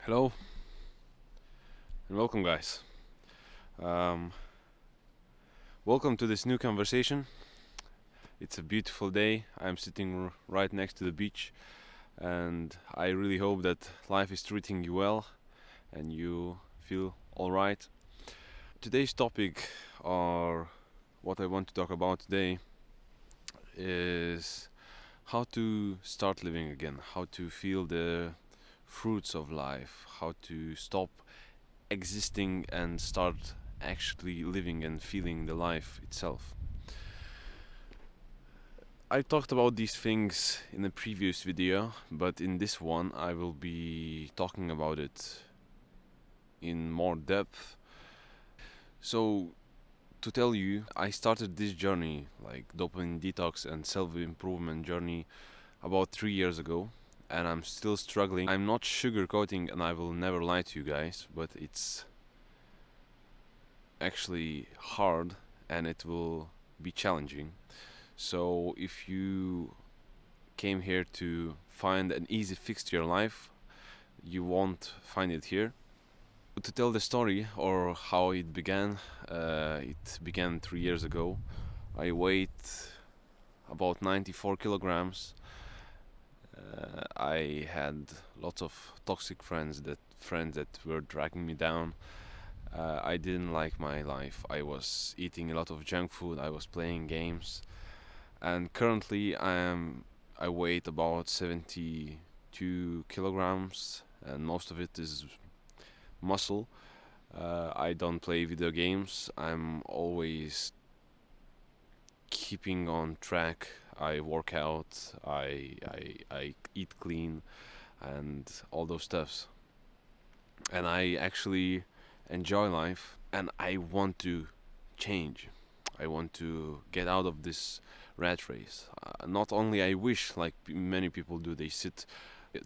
Hello and welcome, guys. Um, Welcome to this new conversation. It's a beautiful day. I'm sitting right next to the beach, and I really hope that life is treating you well and you feel alright. Today's topic, or what I want to talk about today, is how to start living again, how to feel the fruits of life, how to stop existing and start actually living and feeling the life itself. I talked about these things in a previous video, but in this one I will be talking about it in more depth. So, to tell you, I started this journey, like dopamine detox and self improvement journey, about 3 years ago, and I'm still struggling. I'm not sugarcoating, and I will never lie to you guys, but it's actually hard and it will be challenging. So if you came here to find an easy fix to your life, you won't find it here. To tell the story or how it began 3 years ago. I weighed about 94 kilograms. I had lots of toxic friends that were dragging me down. I didn't like my life. I was eating a lot of junk food. I was playing games, and currently I weigh about 72 kilograms, and most of it is muscle. I don't play video games. I'm always keeping on track. I work out. I eat clean and all those stuffs. And I actually enjoy life, and I want to change. I want to get out of this rat race. Not only I wish, like many people do, they sit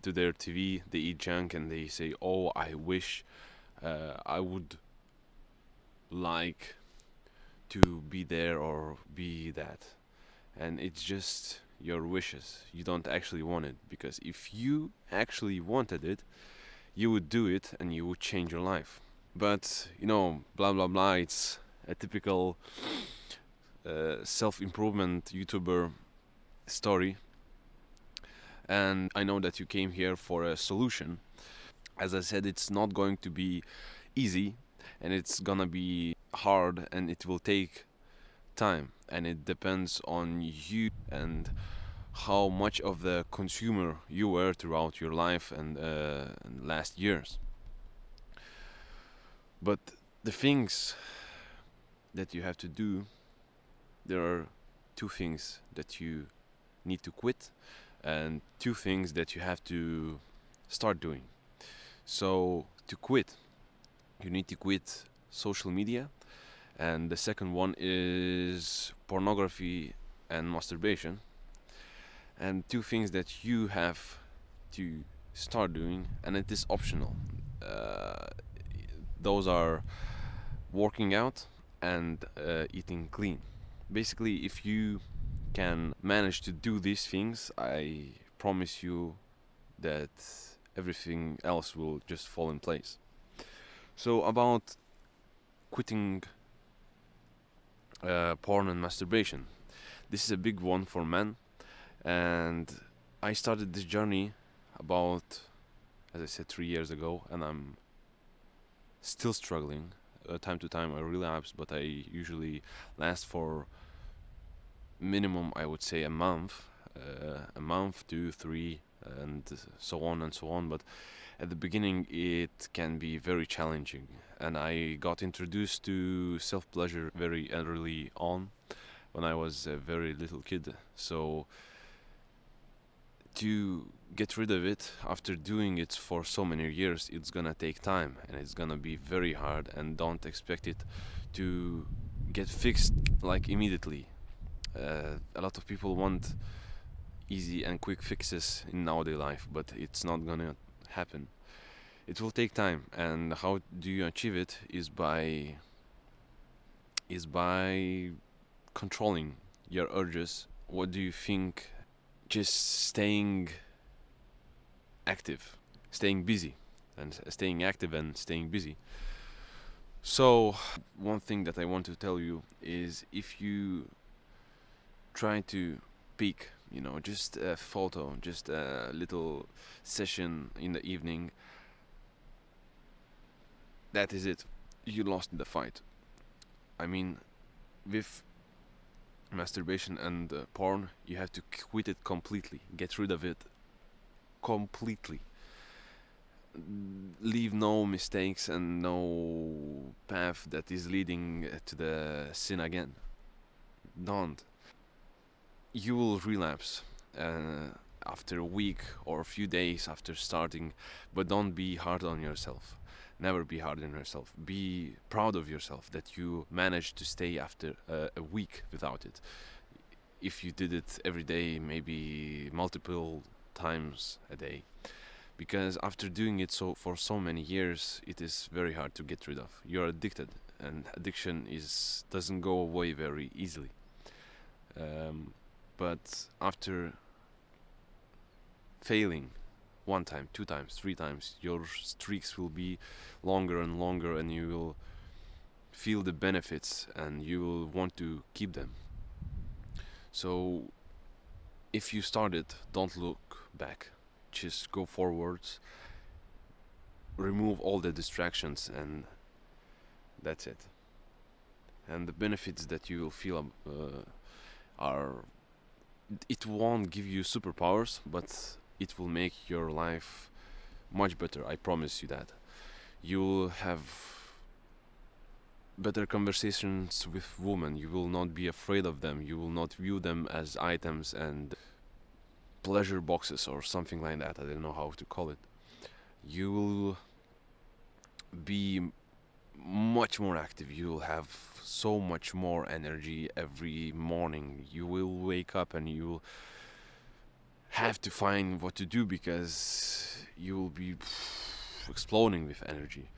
to their TV, they eat junk, and they say, "Oh, I wish I would like to be there or be that." And it's just your wishes. You don't actually want it, because if you actually wanted it, you would do it and you would change your life. But blah blah blah. It's a typical self-improvement YouTuber story, and I know that you came here for a solution. As I said, it's not going to be easy, and it's gonna be hard, and it will take time, and it depends on you and how much of the consumer you were throughout your life and last years. But the things that you have to do, there are two things that you need to quit and two things that you have to start doing. So, to quit, you need to quit social media, and the second one is pornography and masturbation. And two things that you have to start doing, and it is optional. Uh, those are working out and eating clean. Basically, if you can manage to do these things, I promise you that everything else will just fall in place. So, about quitting porn and masturbation, this is a big one for men, and I started this journey about, as I said, 3 years ago, and I'm still struggling. Time to time I relapse, but I usually last for minimum, I would say, a month, 2, 3, and so on and so on. But at the beginning, it can be very challenging, and I got introduced to self pleasure very early on when I was a very little kid. So to get rid of it after doing it for so many years, it's gonna take time and it's gonna be very hard, and don't expect it to get fixed like immediately. A lot of people want easy and quick fixes in nowadays life, but it's not gonna happen. It will take time, and how do you achieve it is by controlling your urges. What do you think? Just staying active, staying busy. and staying active and staying busy. So, one thing that I want to tell you is if you try to peak, just a photo, just a little session in the evening, that is it. You lost the fight. I mean, with masturbation and porn, you have to quit it completely, get rid of it completely. Leave no mistakes and no path that is leading to the sin again. Don't. You will relapse after a week or a few days after starting, but don't be hard on yourself. Never be hard on yourself. Be proud of yourself that you managed to stay after a week without it. If you did it every day, maybe multiple times a day, because after doing it for so many years, it is very hard to get rid of. You're addicted, and addiction doesn't go away very easily. But after failing one time, two times, three times, your streaks will be longer and longer, and you will feel the benefits and you will want to keep them. So if you started, don't look back, just go forwards, remove all the distractions, and that's it. And the benefits that you will feel are, it won't give you superpowers, but it will make your life much better. I promise you that. You'll have better conversations with women. You will not be afraid of them. You will not view them as items and pleasure boxes or something like that. I don't know how to call it. You will be much more active. You will have so much more energy every morning. You will wake up and you will have to find what to do because you will be exploding with energy.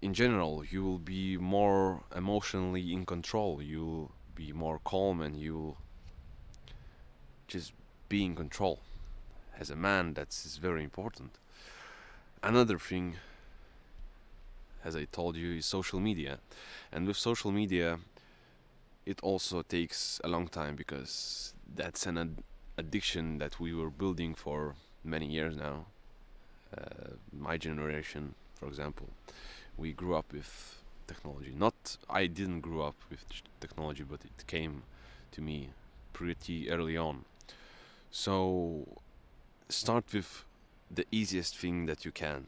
In general, you will be more emotionally in control. You'll be more calm and you'll just be in control. As a man, that's very important. Another thing, as I told you, is social media. And with social media, it also takes a long time because that's an addiction that we were building for many years now. My generation, for example, we grew up with technology. Not, I didn't grow up with technology, but it came to me pretty early on. So start with the easiest thing that you can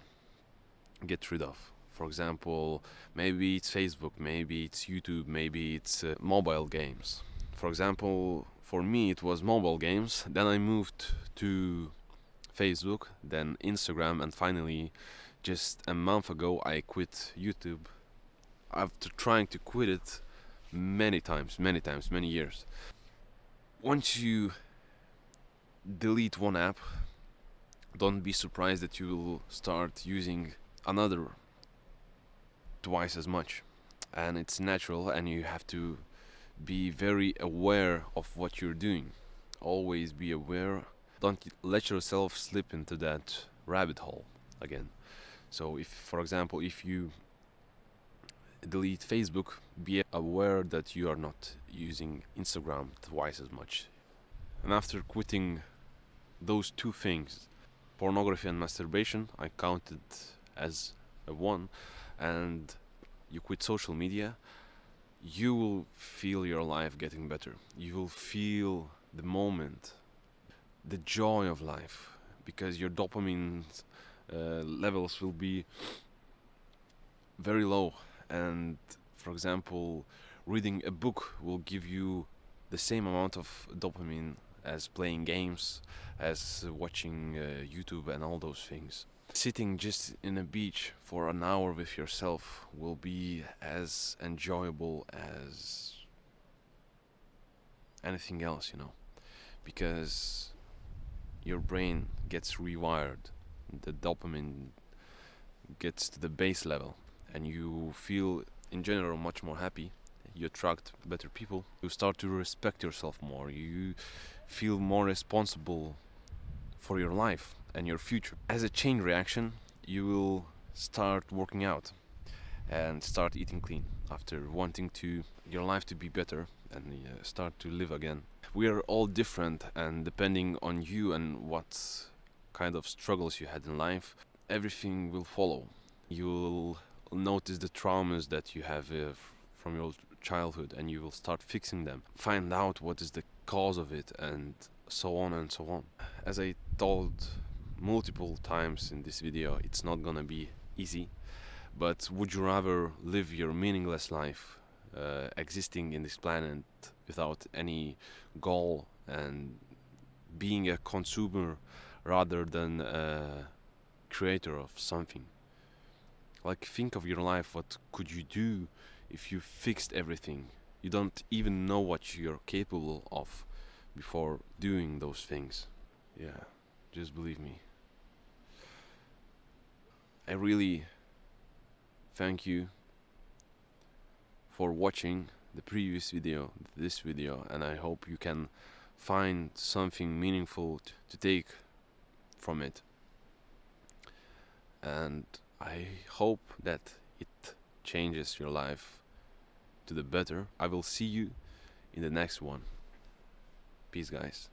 get rid of. For example, maybe it's Facebook, maybe it's YouTube, maybe it's mobile games. For example, for me it was mobile games, then I moved to Facebook, then Instagram, and finally just a month ago I quit YouTube after trying to quit it many times, many years. Once you delete one app, don't be surprised that you will start using another twice as much. And it's natural, and you have to be very aware of what you're doing. Always be aware. Don't let yourself slip into that rabbit hole again. So if, for example, if you delete Facebook, be aware that you are not using Instagram twice as much. And after quitting those two things, pornography and masturbation, I counted as a one, and you quit social media, you will feel your life getting better. You will feel the moment, the joy of life, because your dopamine levels will be very low. And for example, reading a book will give you the same amount of dopamine as playing games, as watching YouTube and all those things. Sitting just in a beach for an hour with yourself will be as enjoyable as anything else, because your brain gets rewired, the dopamine gets to the base level, and you feel in general much more happy. You attract better people. You start to respect yourself more. You feel more responsible for your life and your future. As a chain reaction, you will start working out and start eating clean after wanting to your life to be better and start to live again. We are all different, and depending on you and what kind of struggles you had in life, everything will follow. You'll notice the traumas that you have from your childhood, and you will start fixing them. Find out what is the cause of it, and so on and so on. As I told multiple times in this video, it's not gonna be easy, but would you rather live your meaningless life existing in this planet without any goal and being a consumer rather than a creator of something? Like, think of your life. What could you do if you fixed everything? You don't even know what you're capable of before doing those things. Yeah, just believe me. I really thank you for watching the previous video, this video, and I hope you can find something meaningful to take from it. And I hope that it changes your life to the better. I will see you in the next one. Peace, guys.